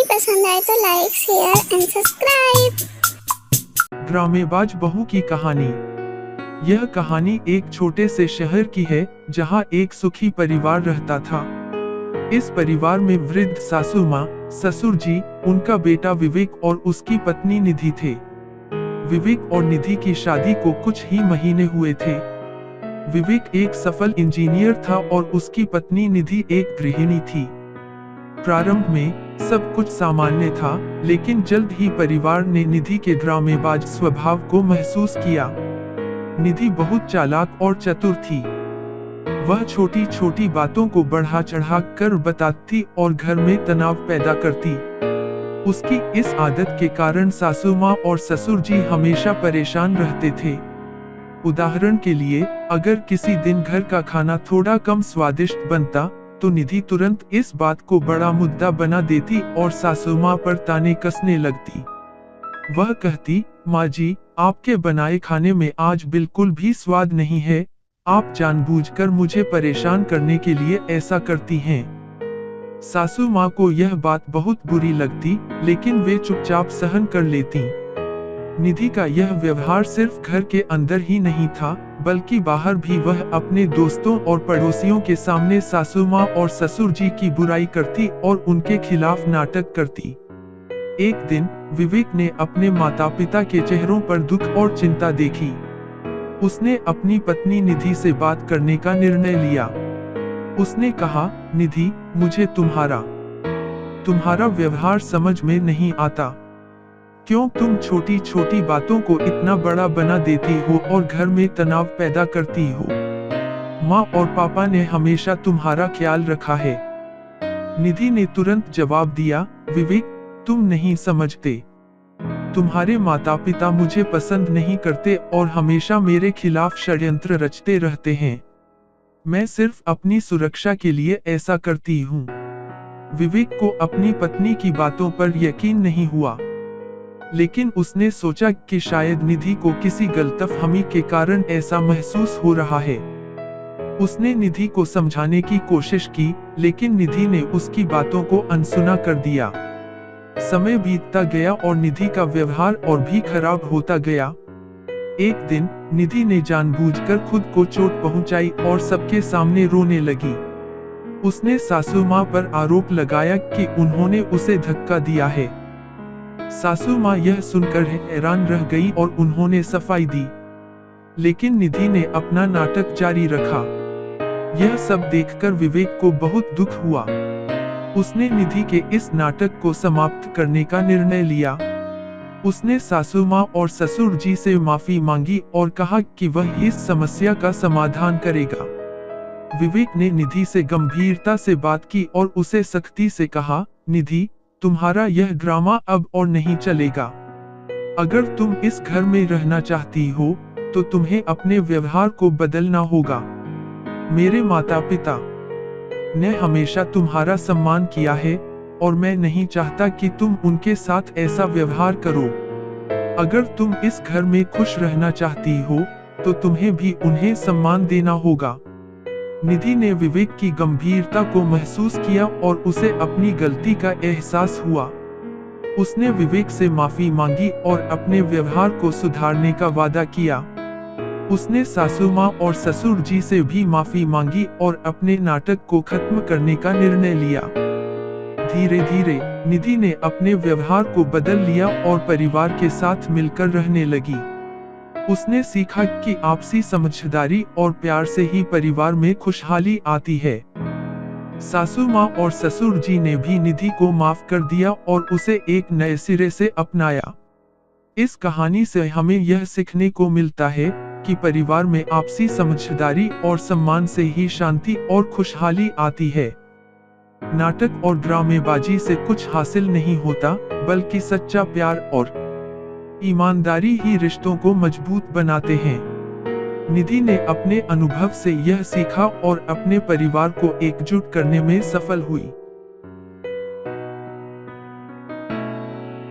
पसंद आए तो लाइक, शेयर एंड सब्सक्राइब। ड्रामेबाज बहू की कहानी। यह कहानी एक छोटे से शहर की है जहां एक सुखी परिवार रहता था। इस परिवार में वृद्ध सासू माँ, ससुर जी, उनका बेटा विवेक और उसकी पत्नी निधि थे। विवेक और निधि की शादी को कुछ ही महीने हुए थे। विवेक एक सफल इंजीनियर था और उसकी पत्नी निधि एक गृहिणी थी। प्रारंभ में सब कुछ सामान्य था, लेकिन जल्द ही परिवार ने निधि के ड्रामेबाज स्वभाव को महसूस किया। निधि बहुत चालाक और चतुर थी। वह छोटी छोटी बातों को बढ़ा चढ़ा कर बताती और घर में तनाव पैदा करती। उसकी इस आदत के कारण सासू माँ और ससुर जी हमेशा परेशान रहते थे। उदाहरण के लिए, अगर किसी दिन घर का खाना थोड़ा कम स्वादिष्ट बनता, तो निधि तुरंत इस बात को बड़ा मुद्दा बना देती और सासू माँ पर ताने कसने लगती। वह कहती, माँ जी, आपके बनाए खाने में आज बिल्कुल भी स्वाद नहीं है। आप जानबूझकर मुझे परेशान करने के लिए ऐसा करती हैं। सासू माँ को यह बात बहुत बुरी लगती, लेकिन वे चुपचाप सहन कर लेती। निधि का यह व्यवहार सिर्फ घर के अंदर ही नहीं था, बल्कि बाहर भी वह अपने दोस्तों और पड़ोसियों के सामने सासू माँ और ससुर जी की बुराई करती और उनके खिलाफ नाटक करती। एक दिन विवेक ने अपने माता पिता के चेहरों पर दुख और चिंता देखी। उसने अपनी पत्नी निधि से बात करने का निर्णय लिया। उसने कहा, निधि, मुझे तुम्हारा व्यवहार समझ में नहीं आता। क्यों तुम छोटी छोटी बातों को इतना बड़ा बना देती हो और घर में तनाव पैदा करती हो? माँ और पापा ने हमेशा तुम्हारा ख्याल रखा है। निधि ने तुरंत जवाब दिया, विवेक, तुम नहीं समझते। तुम्हारे माता पिता मुझे पसंद नहीं करते और हमेशा मेरे खिलाफ षड्यंत्र रचते रहते हैं। मैं सिर्फ अपनी सुरक्षा के लिए ऐसा करती हूँ। विवेक को अपनी पत्नी की बातों पर यकीन नहीं हुआ, लेकिन उसने सोचा कि शायद निधि को किसी गलतफहमी के कारण ऐसा महसूस हो रहा है। उसने निधि को समझाने की कोशिश की, लेकिन निधि ने उसकी बातों को अनसुना कर दिया। समय बीतता गया और निधि का व्यवहार और भी खराब होता गया। एक दिन निधि ने जानबूझकर खुद को चोट पहुंचाई और सबके सामने रोने लगी। उसने सासू माँ पर आरोप लगाया कि उन्होंने उसे धक्का दिया है। सासू माँ यह सुनकर हैरान रह गई और उन्होंने सफाई दी, लेकिन निधि ने अपना नाटक जारी रखा। यह सब देखकर विवेक को बहुत दुख हुआ। उसने निधि के इस नाटक को समाप्त करने का निर्णय लिया। उसने सासू माँ और ससुर जी से माफी मांगी और कहा कि वह इस समस्या का समाधान करेगा। विवेक ने निधि से गंभीरता से बात की और उसे सख्ती से कहा, निधि, तुम्हारा यह ड्रामा अब और नहीं चलेगा। अगर तुम इस घर में रहना चाहती हो, तो तुम्हें अपने व्यवहार को बदलना होगा। मेरे माता पिता ने हमेशा तुम्हारा सम्मान किया है और मैं नहीं चाहता कि तुम उनके साथ ऐसा व्यवहार करो। अगर तुम इस घर में खुश रहना चाहती हो, तो तुम्हें भी उन्हें सम्मान देना होगा। निधि ने विवेक की गंभीरता को महसूस किया और उसे अपनी गलती का एहसास हुआ। उसने विवेक से माफी मांगी और अपने व्यवहार को सुधारने का वादा किया। उसने सासू माँ और ससुर जी से भी माफी मांगी और अपने नाटक को खत्म करने का निर्णय लिया। धीरे धीरे निधि ने अपने व्यवहार को बदल लिया और परिवार के साथ मिलकर रहने लगी। उसने सीखा कि आपसी समझदारी और प्यार से ही परिवार में खुशहाली आती है। सासू माँ और ससुर जी ने भी निधि को माफ कर दिया और उसे एक नए सिरे से अपनाया। इस कहानी से हमें यह सीखने को मिलता है कि परिवार में आपसी समझदारी और सम्मान से ही शांति और खुशहाली आती है। नाटक और ड्रामेबाजी से कुछ हासिल नहीं होता, बल्कि सच्चा प्यार और ईमानदारी ही रिश्तों को मजबूत बनाते हैं। निधि ने अपने अनुभव से यह सीखा और अपने परिवार को एकजुट करने में सफल हुई।